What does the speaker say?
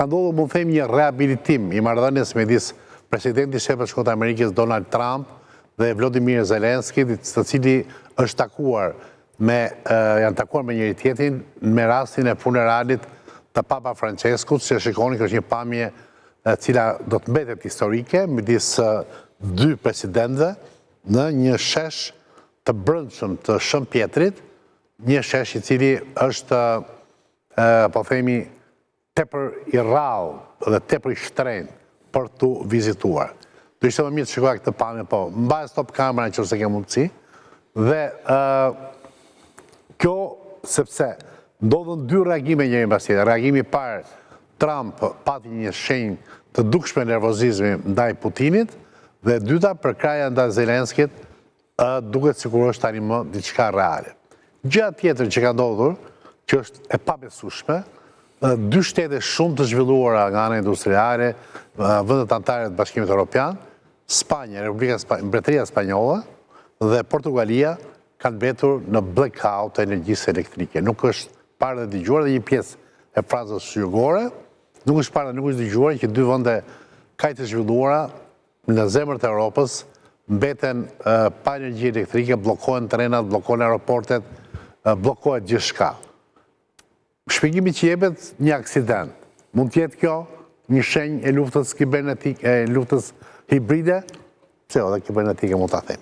ka ndodhur mund them një rehabilitim i marrëdhënies midis presidentit shef të Amerikës Donald Trump dhe Volodymyr Zelensky, të cili është takuar janë takuar me njëri tjetrin me rastin e funeralit të Papa Franceskut, që shikoni që është një pamje cila do të mbetet historike midis dy presidentëve në një shesh të brendshëm të Shën Pjetrit, një shesh i cili është po themi tepër i rrallë dhe tepër i shtrenjtë për tu vizituar. Do ishte më mirë të shikoja këtë pamje, po mbaj stop kamera nëse ke mundësi. Dhe kjo sepse ndodhen dy reagime njëri mbas tjetrit. Reagimi i parë, Trump pati një shenjë të dukshme nervozizmi ndaj Putinit, dhe e dyta përkraja ndaj Zelenskit duket sikur është tani më diçka reale. Gjëja tjetër që ka ndodhur, që është e pabesueshme, dy shtete shumë të zhvilluara nga ana industriale, vendet anëtare të Bashkimit Evropian, Spanja, Mbretëria Spanjolle dhe Portugalia kanë mbetur në blackout të energjisë elektrike. Nuk është parë dhe dëgjuar dhe një pjesë e Francës Jugore, nuk është parë dhe nuk është dëgjuar që dy vende kaq të zhvilluara në zemër të Europës mbeten pa energji elektrike, bllokohen trenat, bllokohen aeroportet, bllokohet gjithçka. Shpjegimi që jepet një aksident. Mund të jetë kjo një shenjë e luftës kibernetike, e luftës hibride, pse edhe kibernetike mund ta themi.